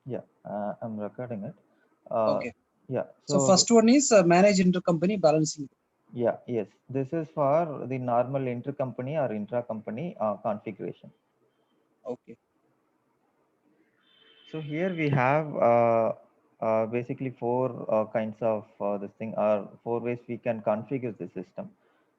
Yeah, I'm recording it. Uh, Okay. yeah, So so first one is manage intercompany balancing. yeah, yes, this is for the normal intercompany or intra-company configuration. Okay. So here we have basically four kinds of this thing, or four ways we can configure the system.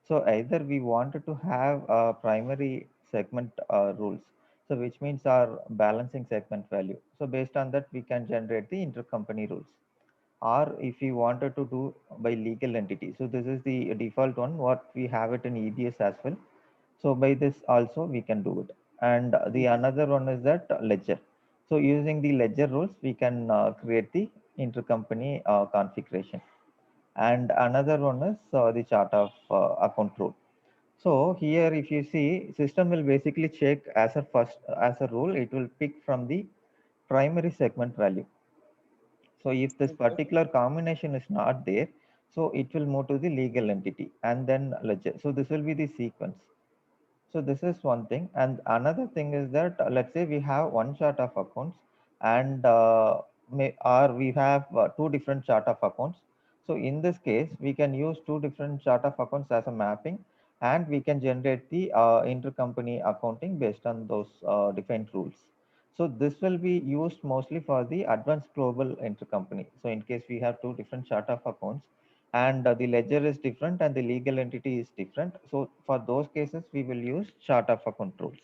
So either we wanted to have primary segment rules, so which means our balancing segment value. So based on that, we can generate the intercompany rules. Or if we wanted to do by legal entity, so this is the default one, what we have it in EBS as well. So by this also we can do it. And the Okay. another one is that ledger. So using the ledger rules, we can create the intercompany configuration. And another one is the chart of account rule. So here, if you see, system will basically check as a first as a rule, it will pick from the primary segment value. So if this Okay. particular combination is not there, so it will move to the legal entity and then ledger. So this will be the sequence. So this is one thing, and another thing is that let's say we have one chart of accounts, and or we have two different chart of accounts. So in this case, we can use two different chart of accounts as a mapping, and we can generate the intercompany accounting based on those defined rules. So this will be used mostly for the advanced global intercompany. So in case we have two different chart of accounts, and the ledger is different and the legal entity is different. So for those cases, we will use chart of account rules.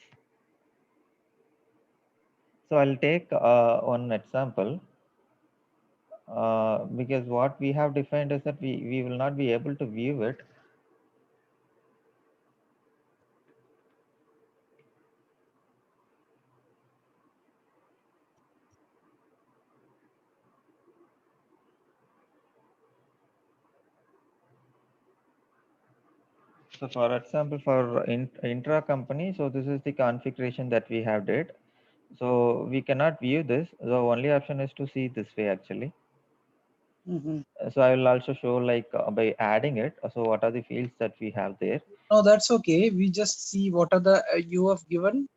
So I'll take one example because what we have defined is that we will not be able to view it. So for example, for intra company, so this is the configuration that we have did. So we cannot view this. The only option is to see this way actually. Mm-hmm. So I will also show like by adding it. So what are the fields that we have there? No, that's okay. We just see what are the you have given.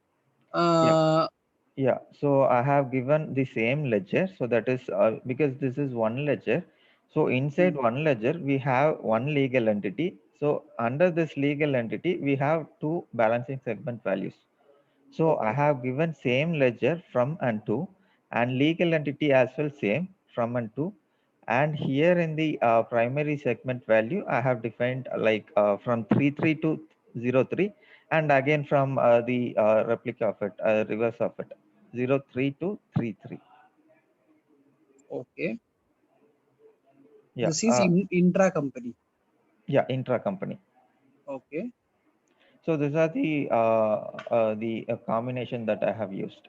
Yeah. Uh, Yeah, so I have given the same ledger. So that is because this is one ledger. So inside mm, one ledger, we have one legal entity. So under this legal entity, we have two balancing segment values. So I okay. have given same ledger from and to, and legal entity as well same from and to. And here in the primary segment value, I have defined like from 33 to 03, and again from the replica of it, reverse of it, 03 to 33. Okay. Yeah, This is intra company. yeah, intra company. Okay. So these are the combination that I have used.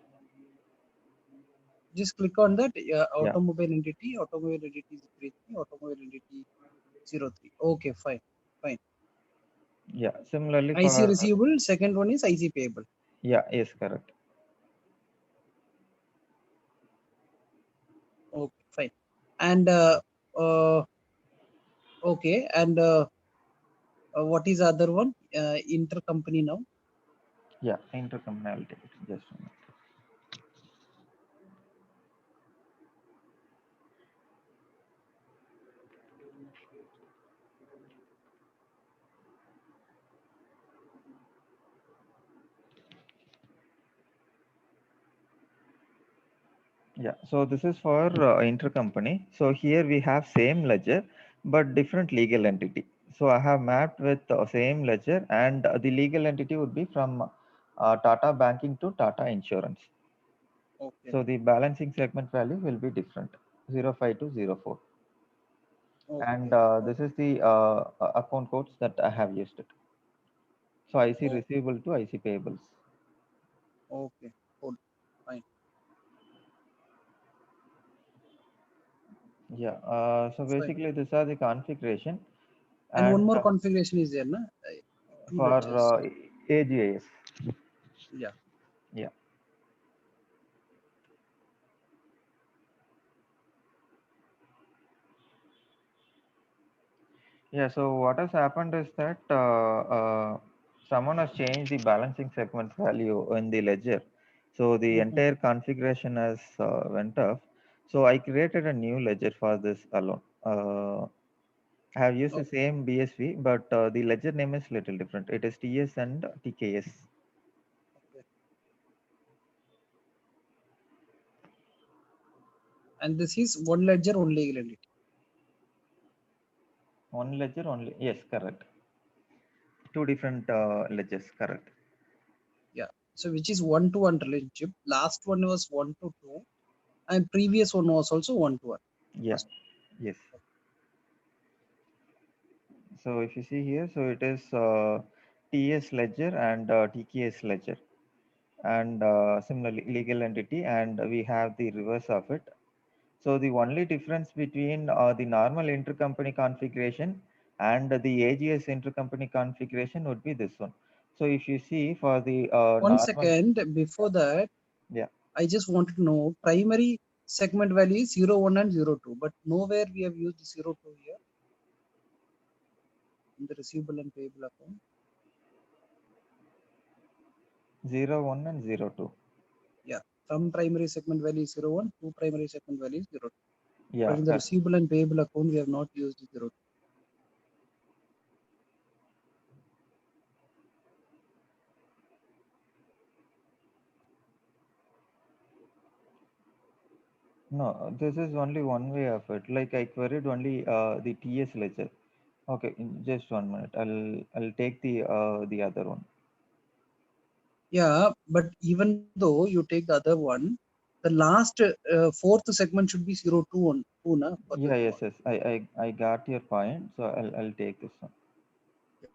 Just click on that Yeah, automobile entity. Automobile entity is 33. Automobile entity 03. Okay. Fine. Fine. yeah. Similarly IC for receivable. Second one is IC payable. yeah, yes, correct. Okay. Fine. And uh, okay. And what is the other one? Intercompany now. Yeah, intercompany. I'll take it. Just a minute. Yeah, so this is for intercompany. So here we have same ledger, but different legal entity. So I have mapped with same ledger, and the legal entity would be from Tata Banking to Tata Insurance. Okay. So the balancing segment value will be different, 05 to 04. And Okay. this is the account codes that I have used it. So IC Oh, receivable to IC payables. okay. Good. Fine. Yeah, so Fine. basically these are the configuration. And one And more configuration is there, na? Two for ledgers. AGIS. Yeah. Yeah. Yeah, so what has happened is that someone has changed the balancing segment value in the ledger. So the Mhm. entire configuration has went off. So I created a new ledger for this alone. I have used the same BSV, but the ledger name is little different. It is TS and TKS. Okay. And this is one ledger, one legal entity. One ledger only. Yes, correct. Two different ledgers, correct. Yeah. So which is 1-to-1 relationship. Last one was 1-to-2, and previous one was also 1-to-1. Yeah. Yes. So if you see here, so it is TS ledger and TKS ledger, and similarly legal entity, and we have the reverse of it. So the only difference between the normal intercompany configuration and the AGS intercompany configuration would be this one. So if you see for the 1 normal, second before that, yeah, I just wanted to know primary segment value is 01 and 02, but nowhere we have used 02 here in the receivable and payable account. 01 and 02. Yeah, from primary segment value is 01 to primary segment value is 02. Yeah, But in the receivable and payable account, we have not used 02. no, this is only one way of it. Like I queried only the TS ledger. Okay, just 1 minute. I'll take the other one. Yeah, but even though you take the other one, the last fourth segment should be 02 on 2 na, for the Yeah, new yes, one. yes. I got your point. So I'll take this one. Yeah.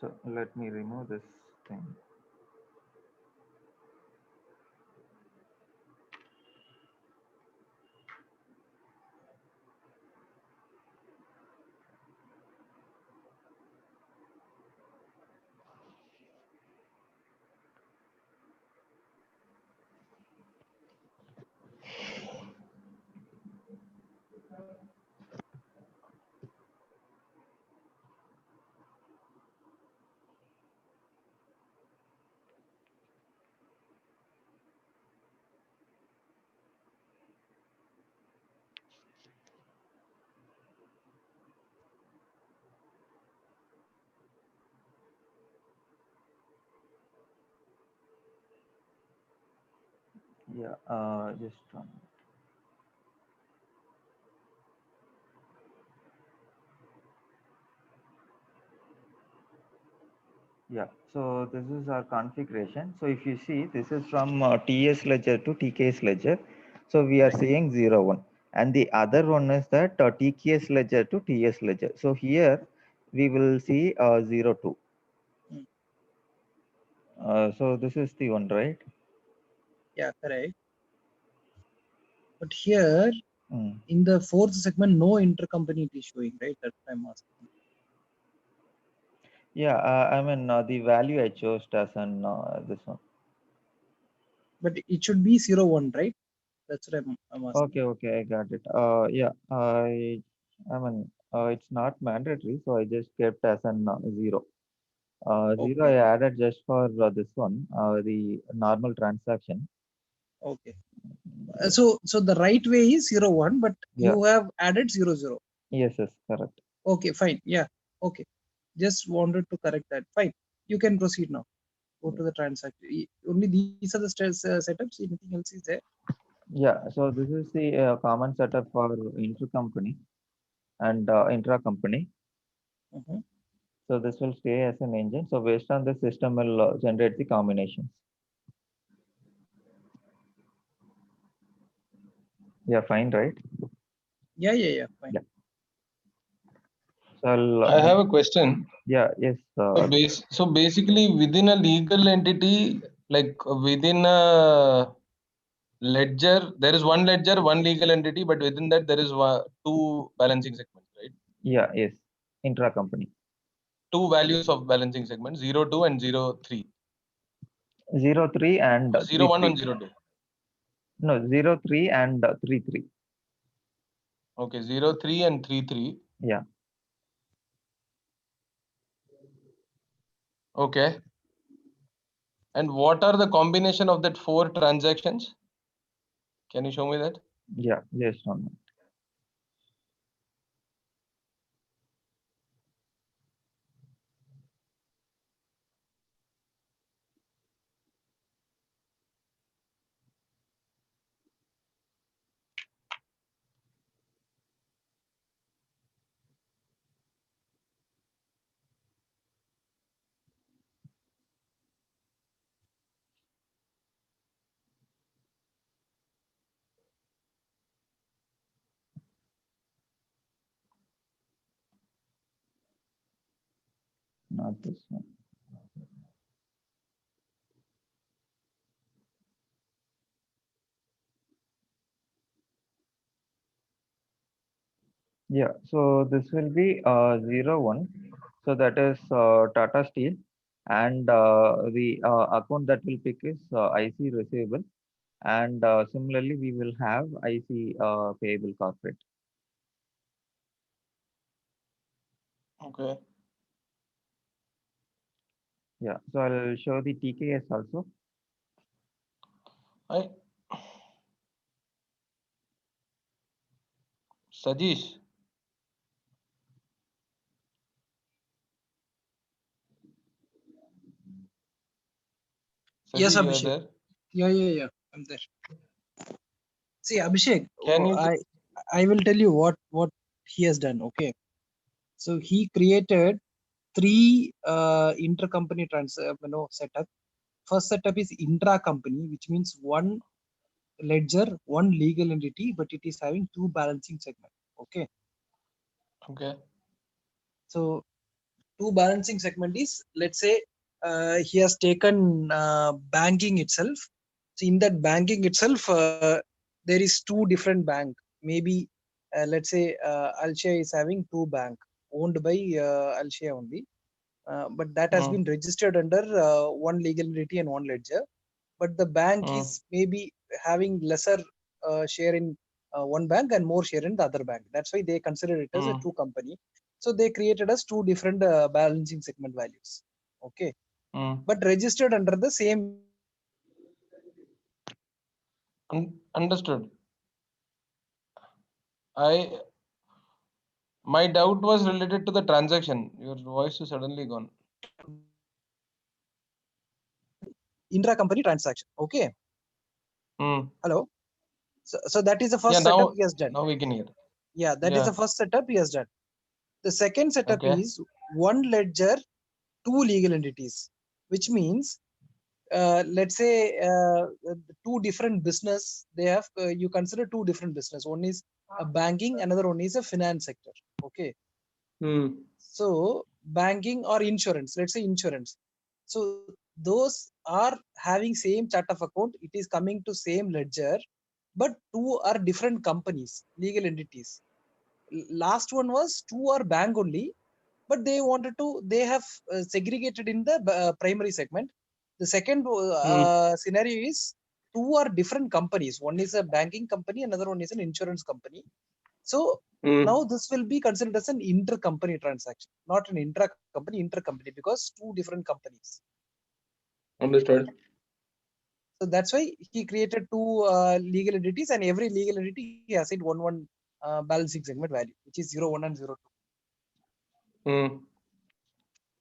So let me remove this thing. Yeah, just one. Yeah, so this is our configuration. So if you see, this is from TS ledger to TKS ledger. So we are saying 01. And the other one is that TKS ledger to TS ledger. So here we will see 02. Mm. So this is the one, right? Yeah, correct. But here Mm. in the fourth segment, no intercompany is showing, right? That's why I'm asking. Yeah, I mean the value I chose as an this one. But it should be 01, right? That's what I'm asking. Okay, I got it. Yeah, I mean it's not mandatory, so I just kept as an 0. Zero I Okay, added just for this one, the normal transaction. okay. So the right way is 01, but Yeah, you have added 00. yes, yes, correct. Okay, fine. Yeah, okay. Just wanted to correct that. Fine. You can proceed now. Go to the transaction. Only these are the setups. Anything else is there? Yeah, so this is the common setup for intercompany and intra-company. Mhm. So this will stay as an engine. So based on the system will generate the combinations. Yeah, fine, right? Yeah, fine. Yeah. So I'll, I have a question. yeah, yes. So basically, within a legal entity, like within a ledger, there is one ledger, one legal entity, but within that there is two balancing segments, right? Yeah, yes. Intra-company. Two values of balancing segments, 02 and 03. 03 and Or 01 33. and 02. No, 03 and 33. Okay, 03 and 33. Yeah. Okay. And what are the combination of that 4 transactions? Can you show me that? Yeah. Just 1 minute. Not this one. Yeah, so this will be 01. So that is Tata Steel, and the account that will pick is IC receivable, and similarly we will have IC payable corporate. Okay. Yeah, so I'll show the TKS also. Sajesh. Yes, Saji, you are Abhishek. there? Yeah. I'm there. See, Abhishek, Can you? I will tell you what he has done. Okay, so he created 3 intercompany setup. First setup is intra-company, which means one ledger, one legal entity, but it is having 2 balancing segment. Okay, Okay. so 2 balancing segment is, let's say, he has taken banking itself. So in that banking itself, there is 2 different bank. Maybe let's say Alshaya is having 2 bank owned by Alshaya only, but that has been registered under one legal entity and one ledger. But the bank is maybe having lesser share in one bank and more share in the other bank. That's why they consider it as a 2 company. So they created as 2 different balancing segment values. Okay, but registered under the same. Understood. My doubt was related to the transaction. Your voice is suddenly gone. Intra-company transaction. Okay. Hello. So that is the Yeah, first setup he has done. now we can hear. Yeah, that is the first setup he has done. The second setup Okay. is one ledger, 2 legal entities, which means let's say 2 different business. They have you consider 2 different business. One is a banking, another one is a finance sector. Okay. So banking or insurance, let's say insurance. So those are having same chart of account. It is coming to same ledger, but 2 are different companies, legal entities. Last one was 2 are bank only, but they have segregated in the primary segment. The second scenario is 2 are different companies. One is a banking company, another one is an insurance company. So now this will be considered as an intercompany transaction, not an intra-company, intercompany, because 2 different companies. Understood. So that's why he created 2 legal entities, and every legal entity he assigned one balancing segment value, which is 01 and 02.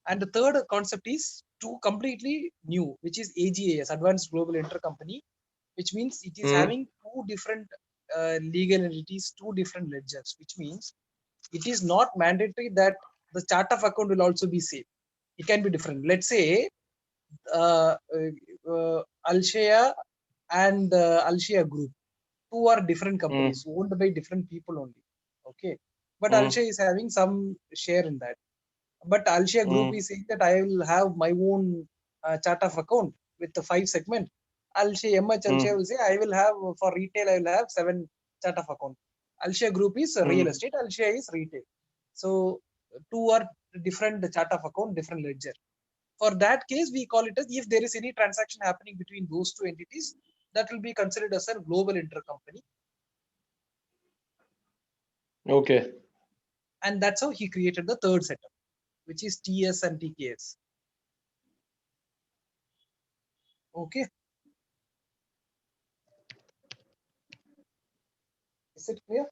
And the third concept is completely new, which is AGAS, Advanced Global Intercompany, which means it is having 2 different legal entities, 2 different ledgers, which means it is not mandatory that the chart of account will also be same. It can be different. Let's say Alshaya and Alshaya Group, 2 are different companies owned by different people only. Okay, but Alshaya is having some share in that. But Alshaya Group is saying that I will have my own chart of account with the 5 segment. Alshaya will say I will have for retail, I will have 7 chart of account. Alshaya Group is real estate, Alshaya is retail. So 2 are different chart of account, different ledger. For that case, we call it as, if there is any transaction happening between those 2 entities, that will be considered as a global intercompany. Okay. And that's how he created the third setup, which is TS and TKS. Okay. Is it clear?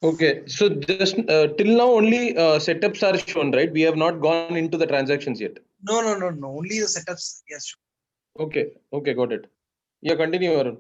Okay. So just till now only setups are shown, right? We have not gone into the transactions yet. No. Only the setups. Yes. Okay. Okay. Got it. Yeah. Continue, Arun.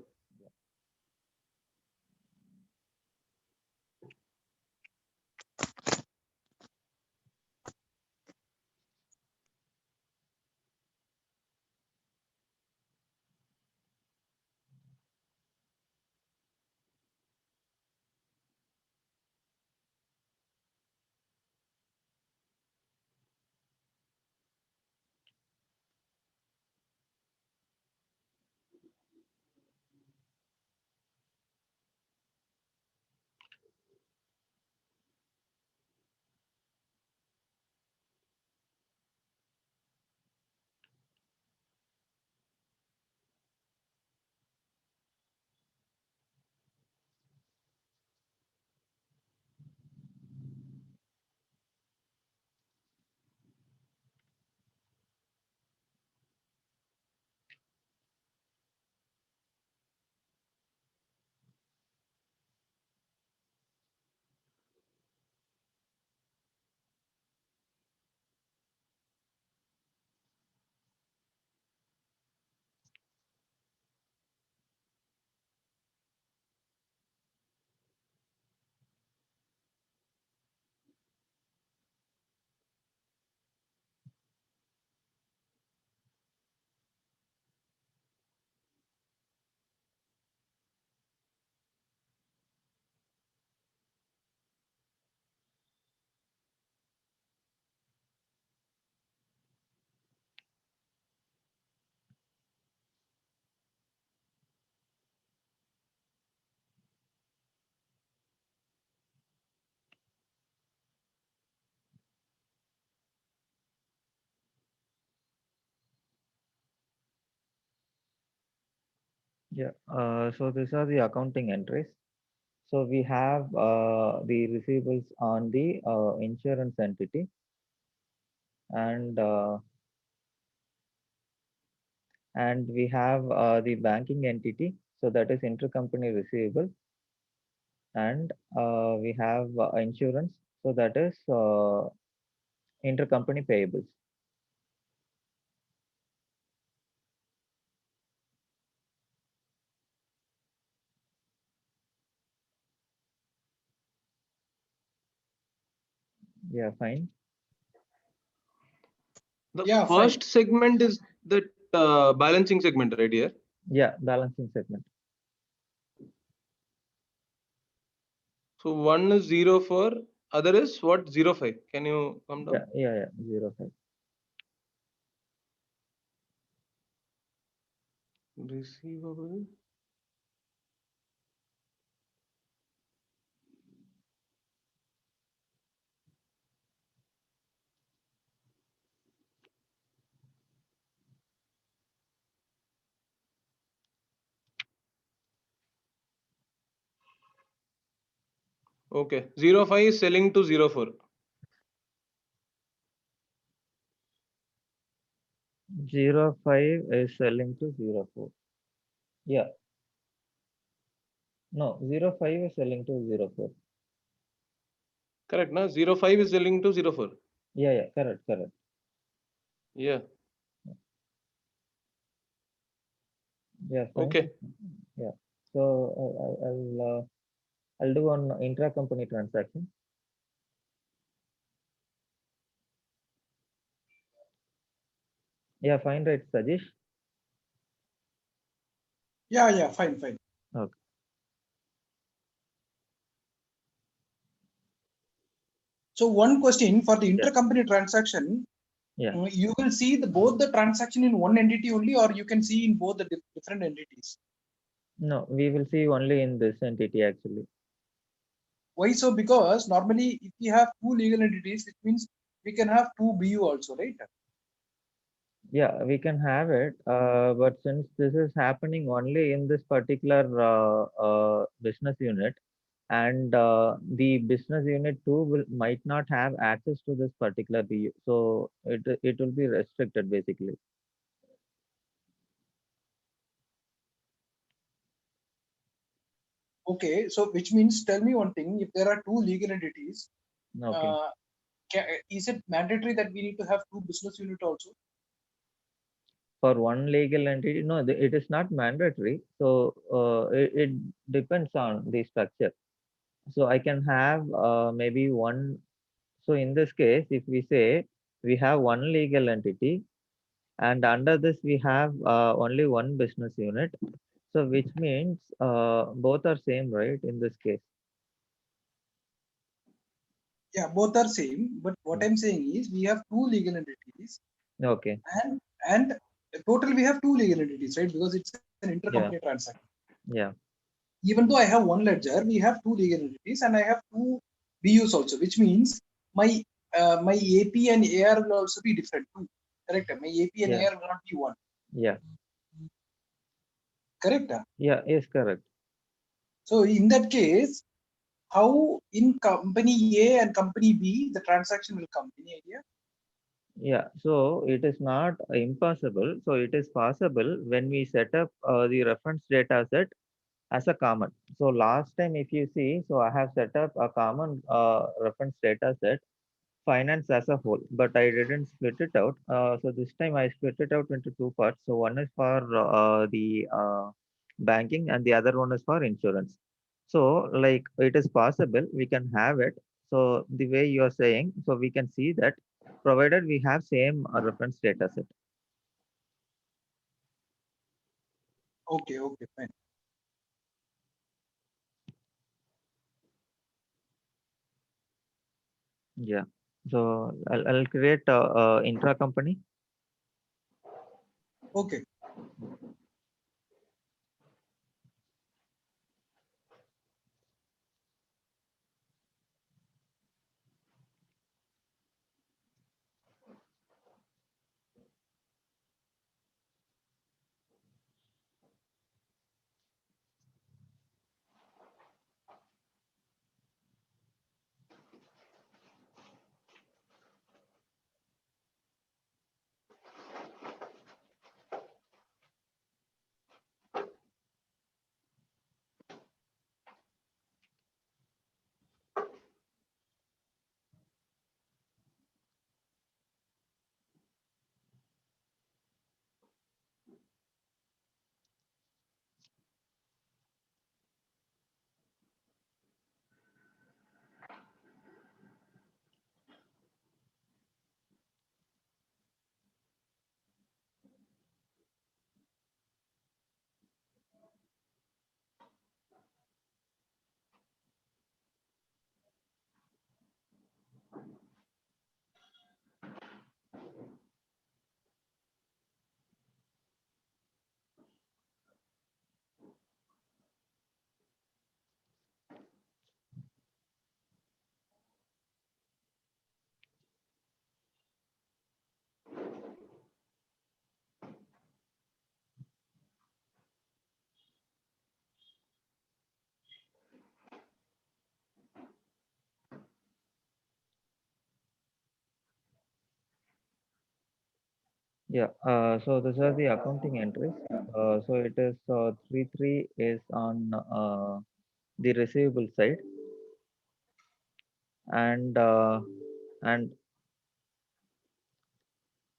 Yeah. So these are the accounting entries. So we have the receivables on the insurance entity, and we have the banking entity. So that is intercompany receivable, and we have insurance. So that is intercompany payables. Yeah, fine. The Yeah, first segment is the balancing segment, right here. Yeah, balancing segment. So one is 04, other is what? 05. Can you come down? Yeah, 05. Receivable. Okay. 05 is selling to 04. 05 is selling to 04. Yeah. No, 05 is selling to 04. Correct, na? 05 is selling to 04. Yeah, correct. Yeah. Yeah, fine. Okay. Yeah. So I'll do on intra-company transaction. Yeah, fine, right, Sajesh? Yeah, fine. Okay. So one question for the intercompany transaction, Yeah. you will see both the transaction in one entity only, or you can see in both the different entities. No, we will see only in this entity actually. Why so? Because normally if we have two legal entities, it means we can have two BU also, right? Yeah, we can have it, but since this is happening only in this particular business unit, and the business unit 2 might not have access to this particular BU. So it will be restricted basically. Okay, so which means, tell me one thing: if there are two legal entities, Okay. is it mandatory that we need to have two business unit also? For one legal entity, no, it is not mandatory. So it depends on the structure. So I can have maybe one. So in this case, if we say we have one legal entity, and under this we have only one business unit, so which means both are same, right? In this case. Yeah, both are same. But what I'm saying is, we have two legal entities, Okay. and total we have two legal entities, right? Because it's an intercompany Yeah. transaction. Yeah. Even though I have one ledger, we have two legal entities, and I have two BUs also, which means my my AP and AR will also be different too. Correct? My AP and Yeah. AR will not be one. Yeah. Correct? Yeah. Yes, correct. So in that case, how in company A and company B the transaction will come? Any idea? Yeah, so it is not impossible. So it is possible when we set up the reference data set as a common. So last time, if you see, so I have set up a common reference data set, finance as a whole, but I didn't split it out. So this time I split it out into two parts. So one is for the banking and the other one is for insurance. So like it is possible we can have it. So the way you are saying, so we can see that provided we have same reference data set. Okay, okay, fine. Yeah. So I'll create intra company. Okay. Yeah. So these are the accounting entries. So it is 33 is on the receivable side, and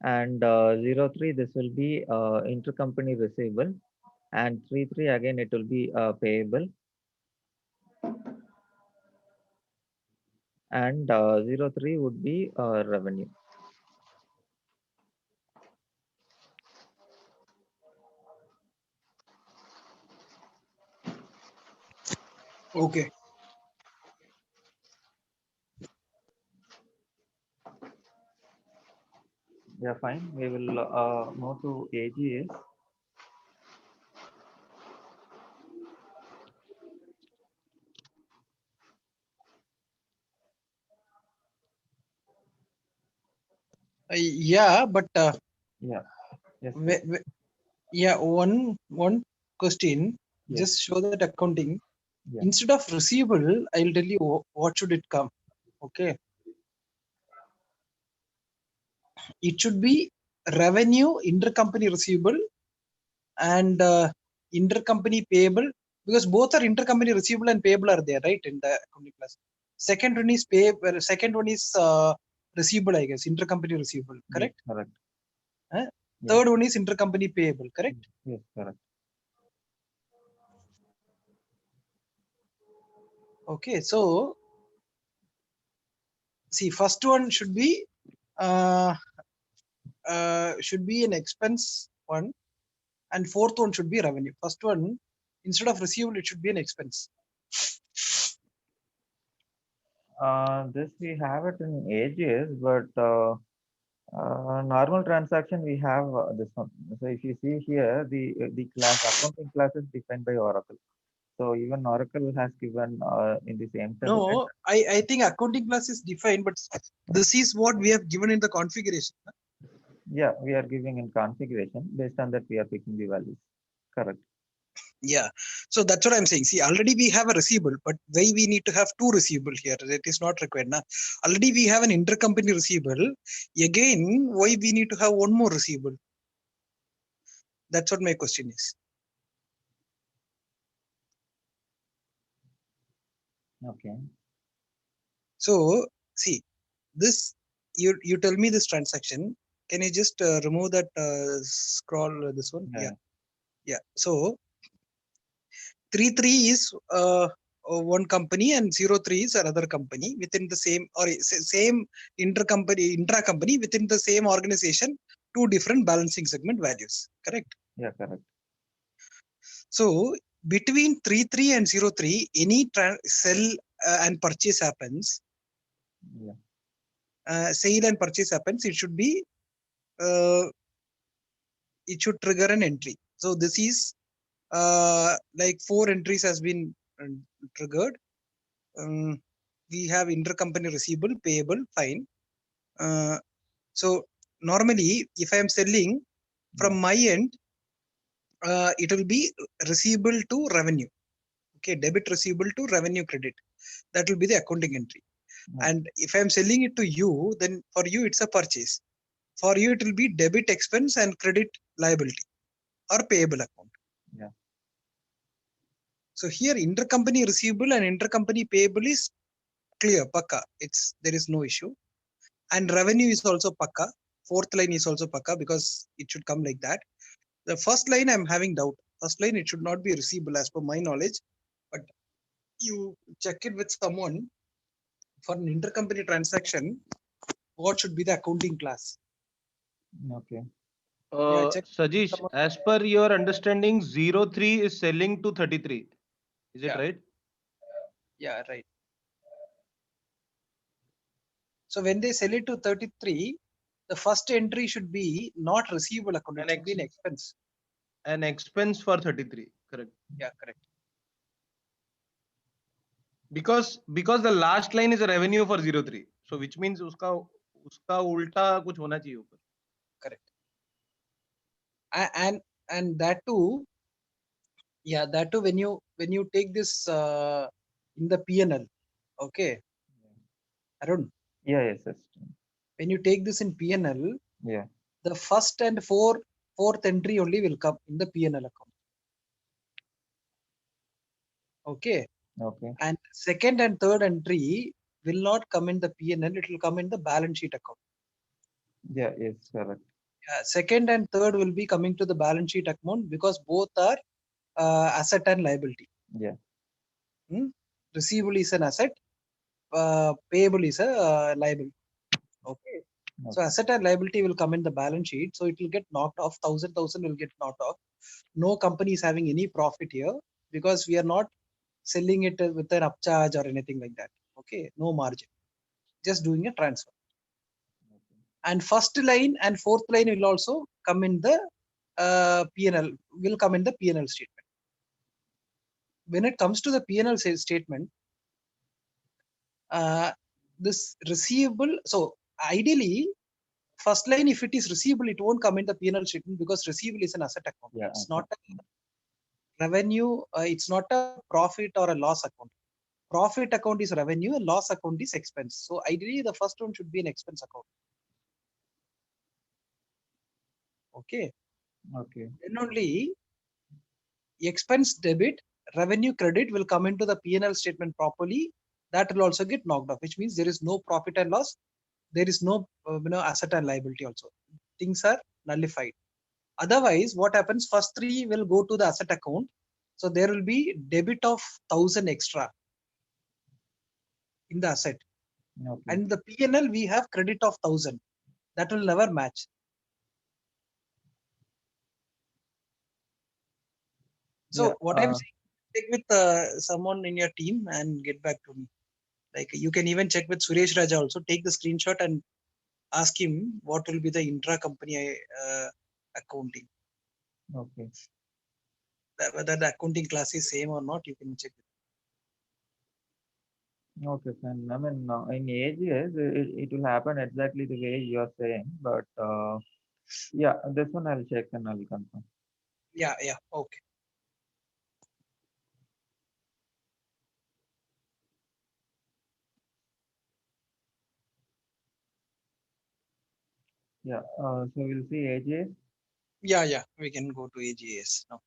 and 03 this will be intercompany receivable, and 33 again it will be payable, and 03 would be revenue. Okay. Yeah, fine. We will move to AGS. Yeah, but Yeah. Yes, please. yeah, one question. Yes. Just show that accounting. Yeah. Instead of receivable, I'll tell you what should it come. Okay. It should be revenue, intercompany receivable, and intercompany payable, because both are intercompany receivable and payable are there, right, in the accounting class. Second one is receivable, I guess, intercompany receivable, correct? Yes, correct. Huh? Yeah. Third one is intercompany payable, correct? Yes, correct. Okay, so see, first one should be an expense one, and fourth one should be revenue. First one, instead of receivable, it should be an expense. This we have it in ages, but normal transaction we have this one. So if you see here, the class accounting class is defined by Oracle. So even Oracle has given in the same template. No, I think accounting class is defined, but this is what we have given in the configuration. Yeah, we are giving in configuration. Based on that, we are picking the values. Correct. Yeah, so that's what I'm saying. See, already we have a receivable, but why we need to have two receivable here? That is not required. Now, already we have an intercompany receivable. Again, why we need to have one more receivable? That's what my question is. Okay. So, see, this you tell me this transaction. Can you just remove that scroll? This one, Yeah. yeah. So 33 is one company and 03 is another company within the same or same intra-company within the same organization, two different balancing segment values, correct? Yeah, correct. So between 33 and 03, any sell and purchase happens, Yeah. sale and purchase happens, it should be it should trigger an entry. So this is like 4 entries has been triggered. We have intercompany receivable, payable, fine. So normally, if I am selling from my end, it will be receivable to revenue. Okay, debit receivable to revenue credit. That will be the accounting entry. Yeah. And if I am selling it to you, then for you it's a purchase. For you it will be debit expense and credit liability or payable account. Yeah. So here intercompany receivable and intercompany payable is clear, pakka. There is no issue. And revenue is also pakka. Fourth line is also pakka because it should come like that. The first line I'm having doubt. First line it should not be receivable as per my knowledge, but you check it with someone for an intercompany transaction. What should be the accounting class? Okay. Yeah, check. Sajesh, as per your understanding, 03 is selling to 33. Is it Yeah. right? Yeah, right. So when they sell it to 33, the first entry should be not receivable account. It should be an expense. An expense for 33. Correct. Yeah, correct. Because the last line is a revenue for 03. So which means uska ulta kuch hona chahiye upar. Correct. And that too, yeah, that too when you take this in the PNL, okay, Arun. Yeah, yes, yes. When you take this in PNL, Yeah. the first and fourth entry only will come in the PNL account. Okay. Okay. And second and third entry will not come in the PNL, it will come in the balance sheet account. Yeah, yes, correct. Second and third will be coming to the balance sheet account because both are asset and liability. Yeah. Receivable is an asset, payable is a liability. Okay. So asset and liability will come in the balance sheet. So it will get knocked off. 1,000 will get knocked off. No company is having any profit here because we are not selling it with an upcharge or anything like that. Okay. No margin. Just doing a transfer. And first line and fourth line will also come in the PNL, will come in the PNL statement. When it comes to the PNL statement, this receivable, so ideally, first line, if it is receivable, it won't come in the PNL statement because receivable is an asset account. Yeah, It's not revenue, it's not a profit or a loss account. Profit account is revenue, loss account is expense. So ideally, the first one should be an expense account. Okay. Okay. Then only expense debit, revenue credit will come into the P&L statement properly. That will also get knocked off, which means there is no profit and loss. There is no asset and liability also. Things are nullified. Otherwise, what happens? First three will go to the asset account. So there will be debit of 1,000 extra in the asset. Okay. And the P&L we have credit of 1,000. That will never match. Yeah. So what I'm saying, check with someone in your team and get back to me. Like you can even check with Suresh Raja also. Take the screenshot and ask him what will be the intra-company accounting. Okay. Whether the accounting class is same or not, you can check. Okay, fine. I mean, in AGS, it will happen exactly the way you are saying, but yeah, this one I'll check and I'll confirm. Yeah, yeah, okay. Yeah, so we'll see AGS. Yeah, yeah, we can go to AGS now.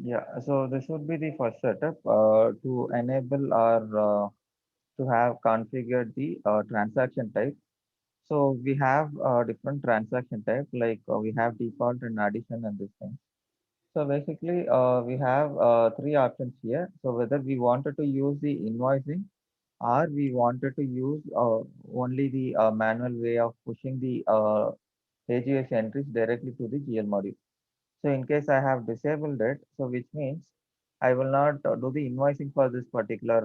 Yeah, so this would be the first setup to enable our to have configured the transaction type. So we have different transaction type, like we have default and addition and this thing. So basically, we have three options here. So whether we wanted to use the invoicing or we wanted to use only the manual way of pushing the AGS entries directly to the GL module. So in case I have disabled it, so which means I will not do the invoicing for this particular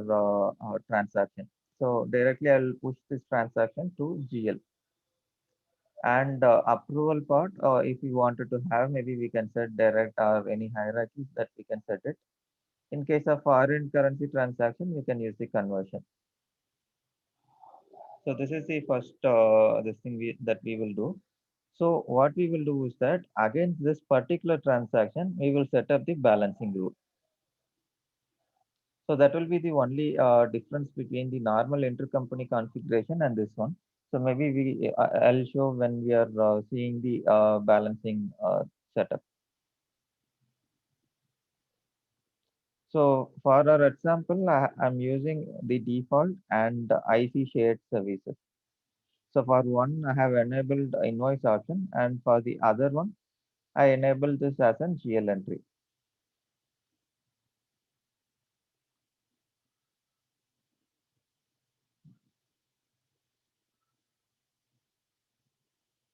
transaction. So directly I will push this transaction to GL. And approval part, if we wanted to have, maybe we can set direct or any hierarchies that we can set it. In case of foreign currency transaction, we can use the conversion. So this is the first this thing that we will do. So what we will do is that against this particular transaction, we will set up the balancing rule. So that will be the only difference between the normal intercompany configuration and this one. So maybe I'll show when we are seeing the balancing setup. So for our example, I'm using the default and IC shared services. So for one, I have enabled invoice option, and for the other one, I enabled this as an GL entry.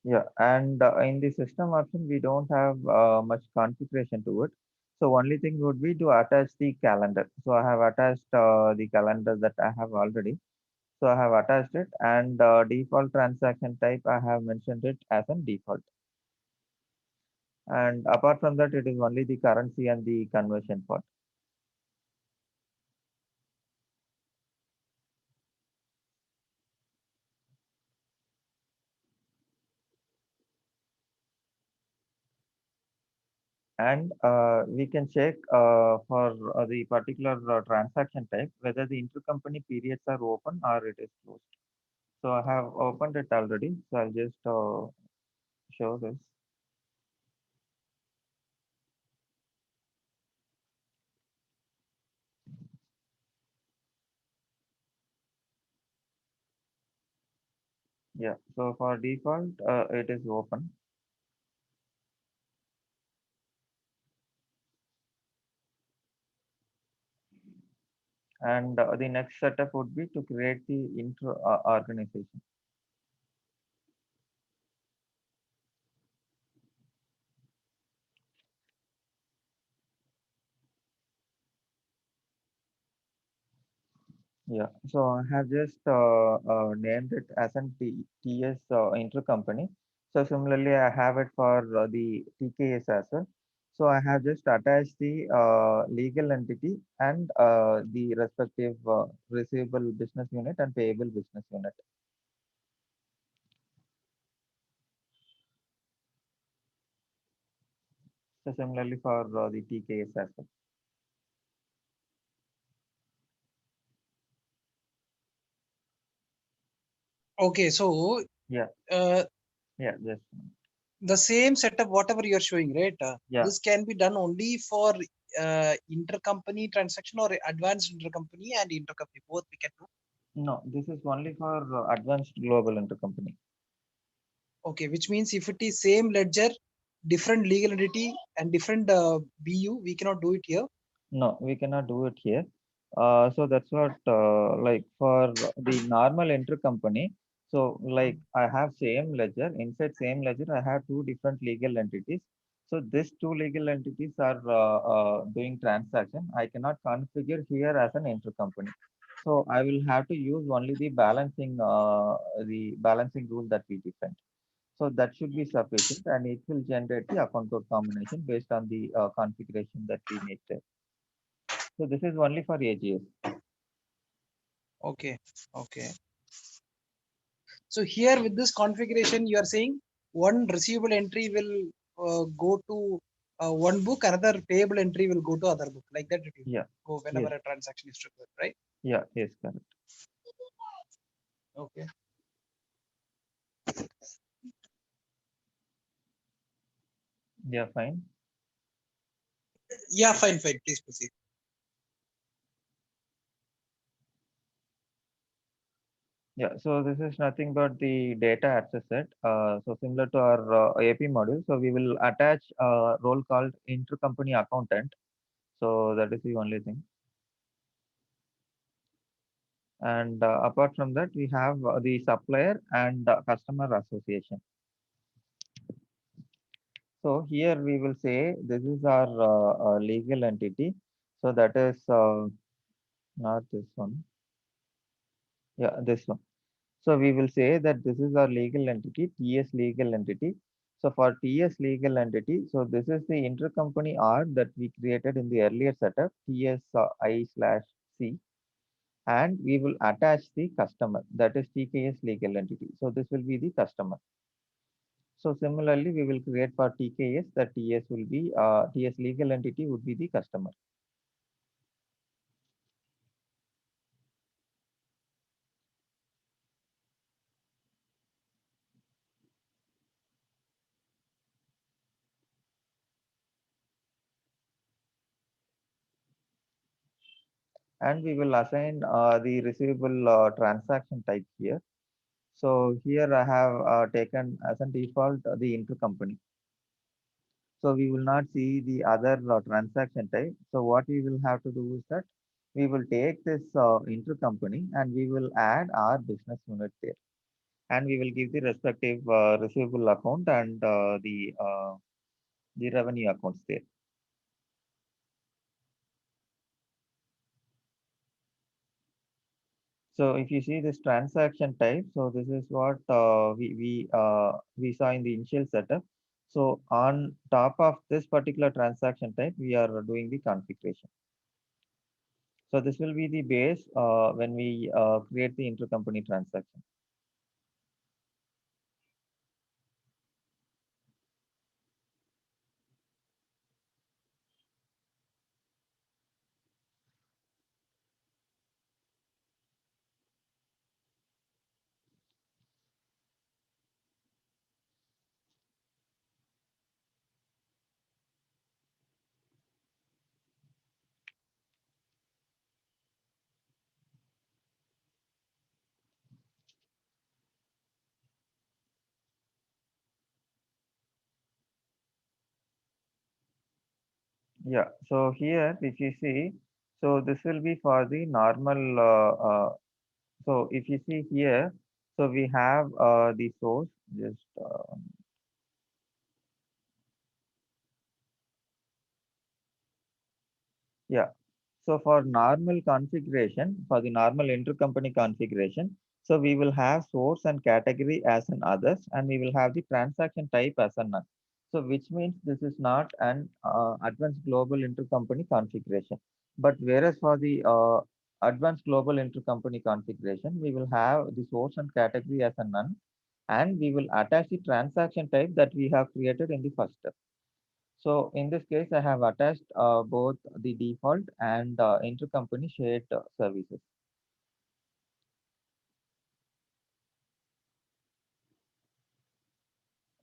Yeah, and in the system option, we don't have much configuration to it. So only thing would be to attach the calendar. So I have attached the calendar that I have already. So I have attached it, and default transaction type, I have mentioned it as a default. And apart from that, it is only the currency and the conversion part. And we can check for the particular transaction type whether the intercompany periods are open or it is closed. So I have opened it already. So I'll just show this. Yeah. So for default, it is open. And the next setup would be to create the inter organization. Yeah, so I have just named it as an TS intercompany. So similarly, I have it for the TKS as well. So I have just attached the legal entity and the respective receivable business unit and payable business unit. So similarly for the TKS as well. Okay, so Yeah, uh, yeah, just the same setup, whatever you're showing, right? yeah. This can be done only for intercompany transaction or advanced intercompany and intercompany. Both we can do. No, this is only for advanced global intercompany. Okay, which means if it is same ledger, different legal entity and different BU, we cannot do it here. No, we cannot do it here. So that's what like for the normal intercompany. So like I have same ledger. Inside same ledger, I have two different legal entities. So these two legal entities are doing transaction. I cannot configure here as an intercompany. So I will have to use only the balancing rule that we defined. So that should be sufficient, and it will generate the account code combination based on the configuration that we make there. So this is only for AGS. Okay, okay. So here with this configuration, you are saying one receivable entry will go to one book, another payable entry will go to other book. Like that it will Yeah. go whenever Yes. a transaction is triggered, right? Yeah. Yes. Correct. Okay. Yeah. Fine. Yeah, fine, fine. Please proceed. Yeah. So this is nothing but the data access set. So similar to our AP module. So we will attach a role called intercompany accountant. So that is the only thing. And apart from that, we have the supplier and customer association. So here we will say this is our legal entity. So that is not this one. Yeah, this one. So we will say that this is our legal entity, TS legal entity. So for TS legal entity, so this is the intercompany R that we created in the earlier setup, TSI/C, and we will attach the customer, that is TKS legal entity. So this will be the customer. So similarly, we will create for TKS that TS will be TS legal entity would be the customer. And we will assign the receivable transaction type here. So here I have taken as a default the intercompany. So we will not see the other transaction type. So what we will have to do is that we will take this intercompany and we will add our business unit there. And we will give the respective receivable account and the revenue accounts there. So if you see this transaction type, so this is what we saw in the initial setup. So on top of this particular transaction type, we are doing the configuration. So this will be the base when we create the intercompany transaction. Yeah. So here, if you see, So this will be for the normal. So if you see here, so we have the source. Just yeah. So for normal configuration, for the normal intercompany configuration, so we will have source and category as an others, and we will have the transaction type as a none. So which means this is not an advanced global intercompany configuration. But whereas for the advanced global intercompany configuration, we will have the source and category as a none, and we will attach the transaction type that we have created in the first step. So in this case, I have attached both the default and intercompany shared services.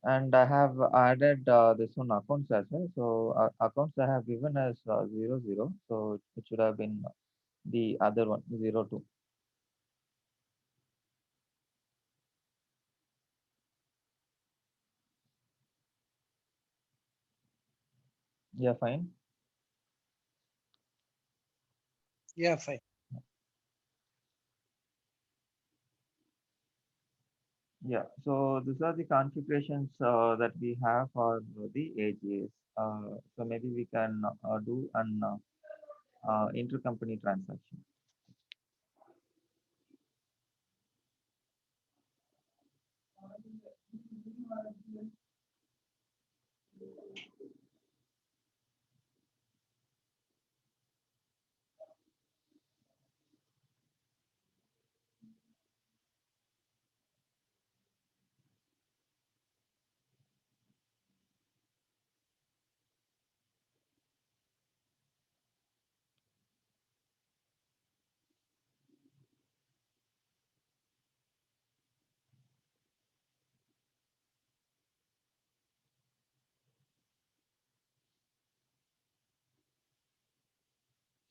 And I have added this one accounts as well. So accounts I have given as 00. So it should have been the other one 02. Yeah, fine. Yeah, fine. Yeah. So these are the configurations that we have for the AGS. So maybe we can do an intercompany transaction.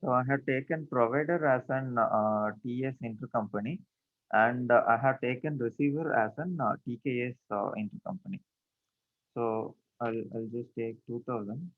So I have taken provider as an TS intercompany, and I have taken receiver as an TKS intercompany. So I'll just take 2000.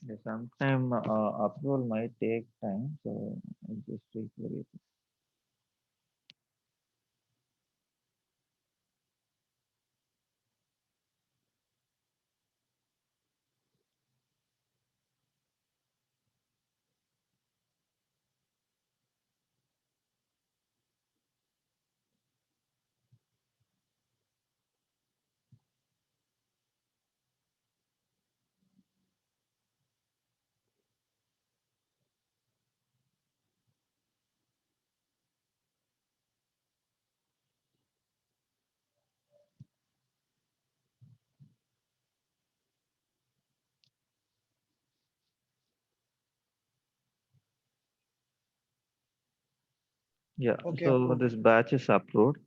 Yeah, sometime approval might take time, so I'll just requery it. Yeah, Okay, so approved. this batch is approved.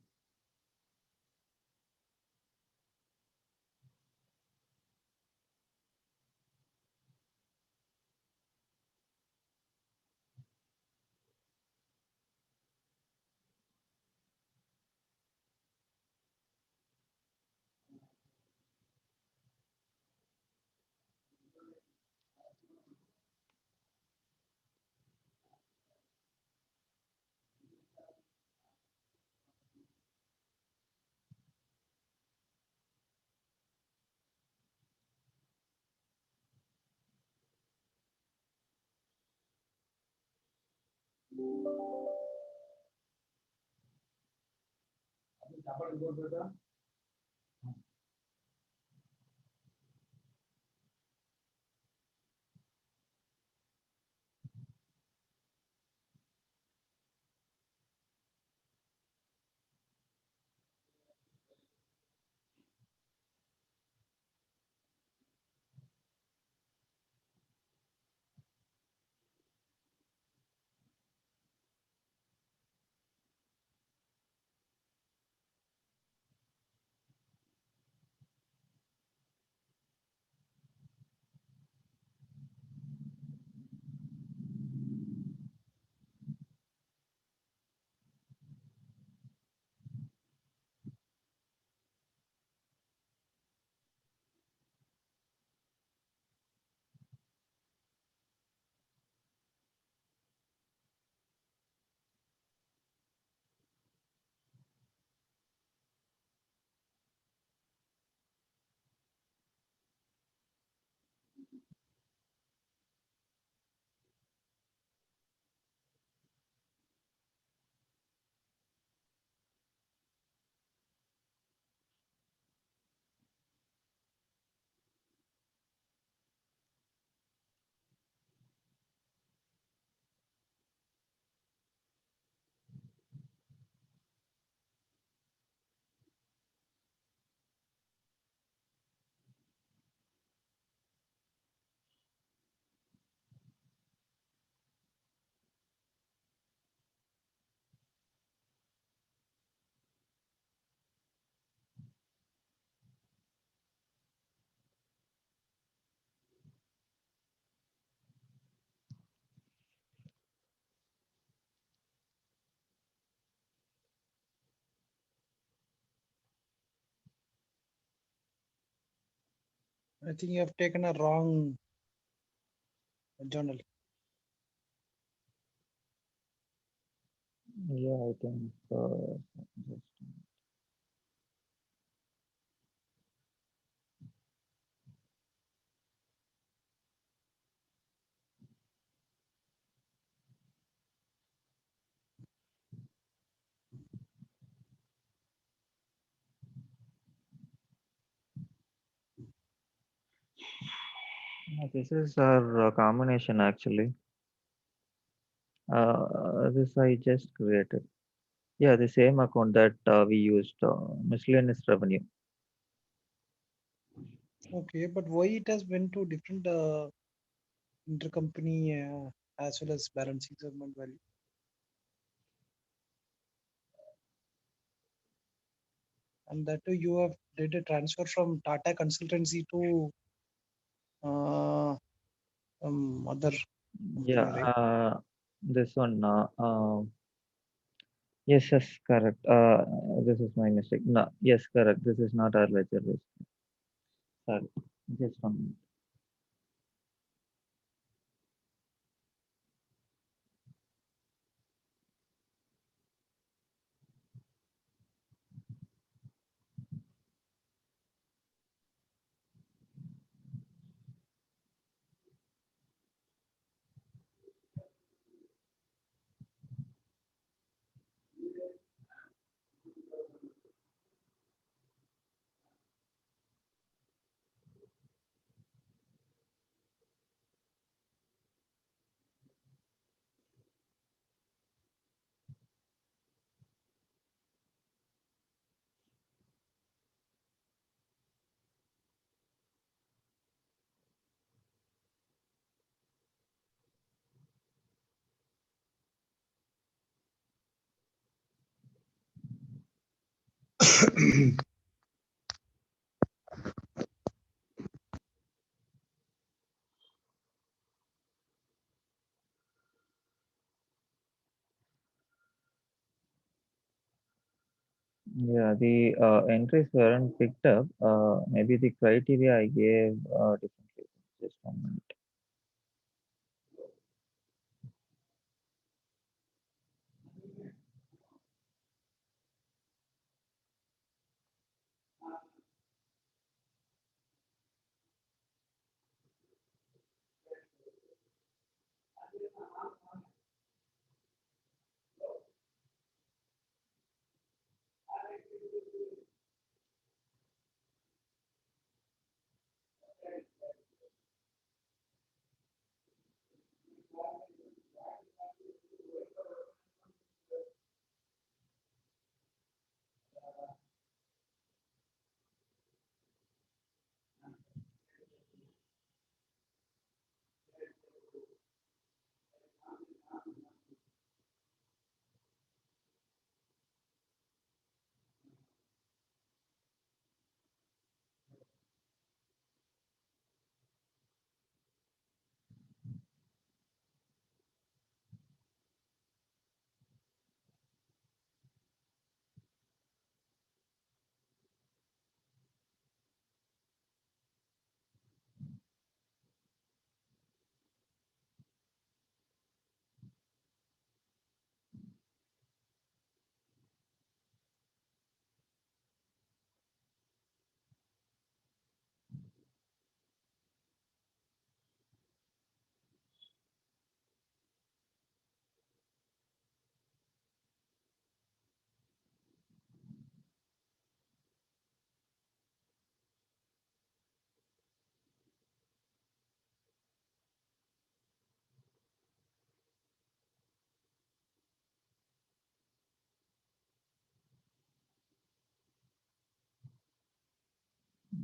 I think you have taken a wrong journal. Yeah, I think just this is our combination actually. This I just created. Yeah, the same account that we used, miscellaneous revenue. Okay, but why it has went to different intercompany as well as balancing segment value? And that too, you have did a transfer from Tata Consultancy to other Yeah, company, right? this one. Yes, yes, correct. This is my mistake. No, yes, correct. This is not our ledger list. Sorry, just 1 minute. Yeah, the entries weren't picked up. Maybe the criteria I gave differently. Just 1 minute.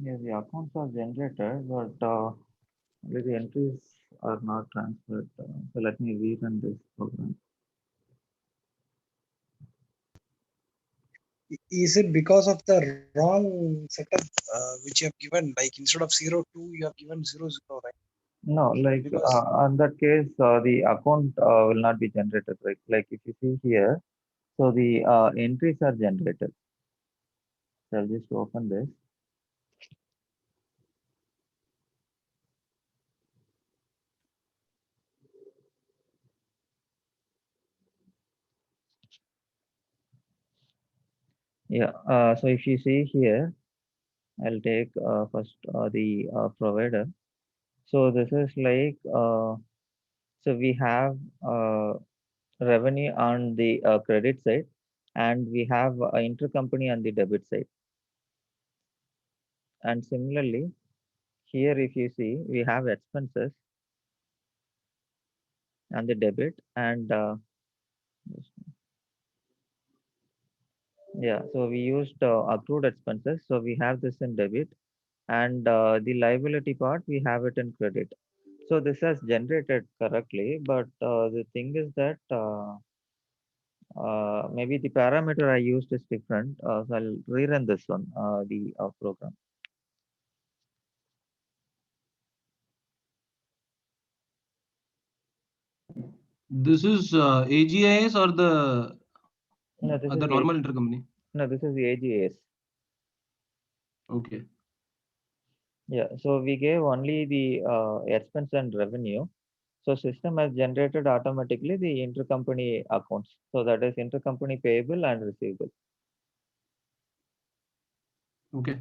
Yeah, the accounts are generated, but the entries are not transferred. So let me rerun this program. Is it because of the wrong setup which you have given? Like instead of 02, you have given 00, right? No, like Because on that case, the account will not be generated, right? Like if you see here, so the entries are generated. So I'll just open this. Yeah, so if you see here, I'll take first the provider. So this is like, so we have revenue on the credit side, and we have intercompany on the debit side. And similarly, here if you see, we have expenses on the debit, and yeah, so we used accrued expenses. So we have this in debit, and the liability part, we have it in credit. So this has generated correctly, but the thing is that maybe the parameter I used is different. So I'll rerun this one, the program. This is AGIS or the No, this other is normal intercompany? no, this is the AGS. Okay. Yeah, so we gave only the expense and revenue. So system has generated automatically the intercompany accounts. So that is intercompany payable and receivable. Okay.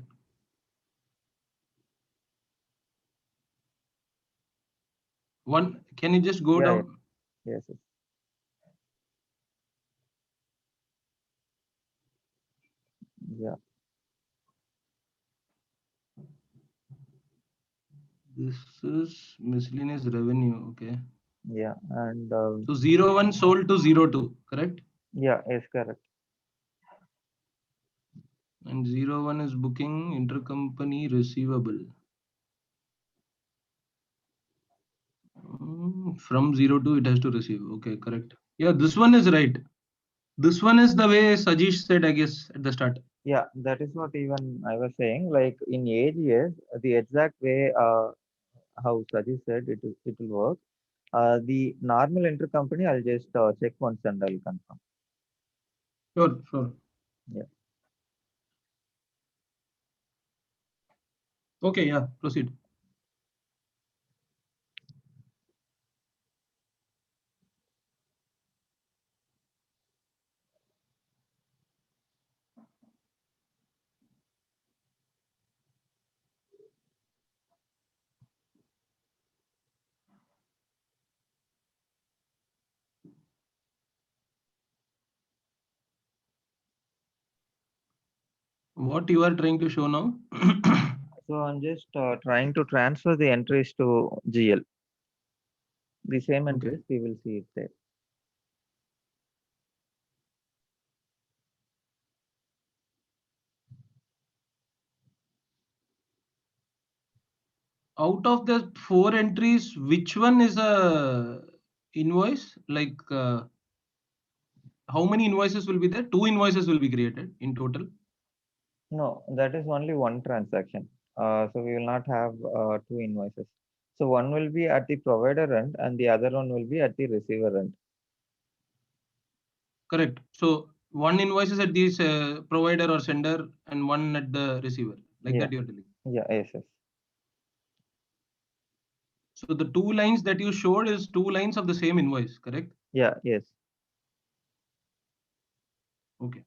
One, can you just go Yeah, down? yes, yes. Yeah, This is miscellaneous revenue. Okay. yeah, and So 01 sold to 02, correct? yeah, is correct. And 01 is booking intercompany receivable. From 02, it has to receive. Okay, correct. Yeah, this one is right. This one is the way Sajesh said, I guess, at the start. Yeah, that is what even I was saying. Like in AGS, the exact way how Saji said it will work. The normal intercompany, I'll just check once and I'll confirm. Sure, sure. Yeah. Okay, yeah, proceed. What you are trying to show now? So I'm just trying to transfer the entries to GL. The same Okay. entries, we will see it there. Out of the 4 entries, which one is a invoice? Like how many invoices will be there? 2 invoices will be created in total. No, that is only one transaction. So we will not have two invoices. So one will be at the provider end and the other one will be at the receiver end. Correct. So one invoice is at this provider or sender and one at the receiver. Like Yeah, that you're telling. yeah, yes, yes. So the 2 lines that you showed is 2 lines of the same invoice, correct? Yeah, yes. Okay.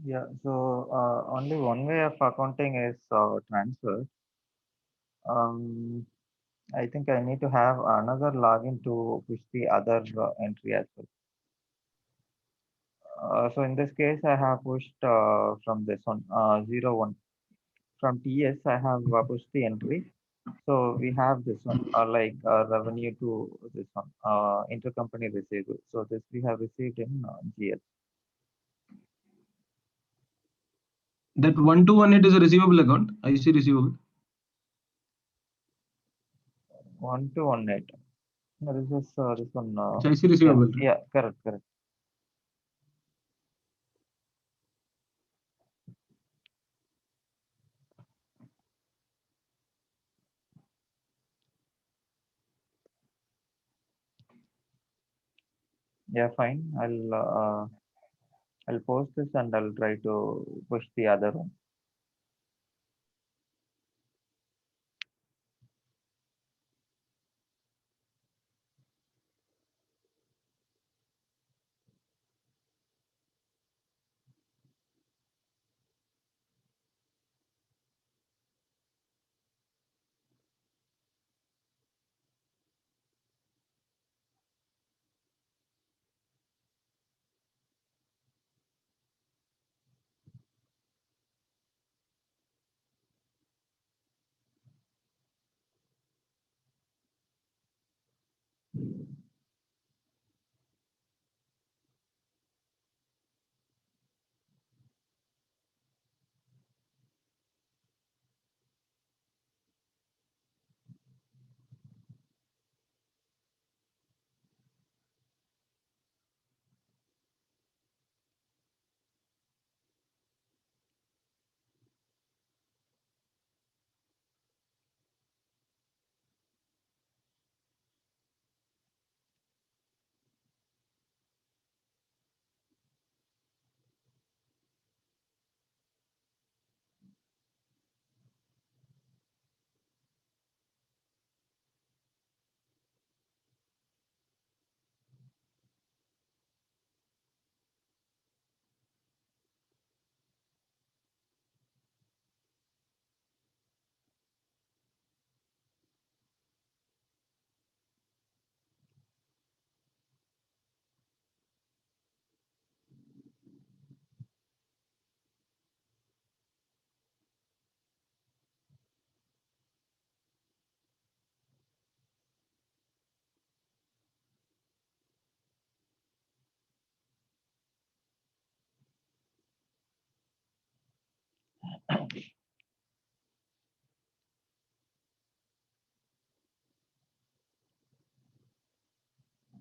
Yeah, so only one way of accounting is transfer. Um, I think I need to have another login to push the other entry as well. So in this case, I have pushed from this one, 01. From TS, I have pushed the entry. So we have this one, like revenue to this one, intercompany receivable. So this we have received in GL. That 1218 is a receivable account. I see receivable. 1218. No, this one. It's I see Yeah, receivable. yeah, correct, correct. Yeah, fine. I'll post this and I'll try to push the other one.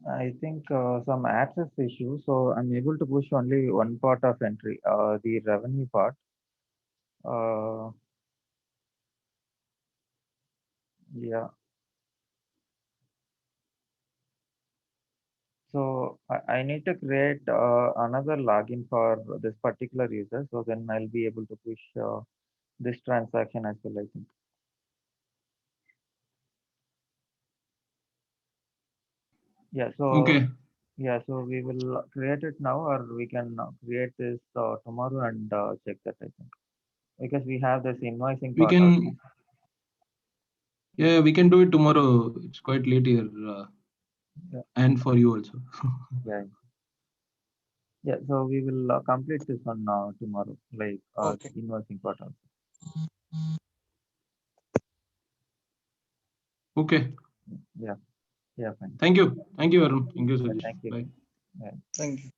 I think some access issue. So I'm able to push only one part of entry, the revenue part. Uh, yeah. So I need to create another login for this particular user. So then I'll be able to push this transaction as well, I think. Yeah. So Okay, yeah. So we will create it now, or we can create this tomorrow and check that, I think, because we have this invoicing we part also. can. Yeah, we can do it tomorrow. It's quite late here, Yeah. and for you also. Yeah. Yeah, so we will complete this one tomorrow, like Okay. invoicing part also. Okay. Yeah, yeah, fine. Thank you, Arun. Thank you, Yeah, Satish. thank you. Bye. Yeah. Thank you.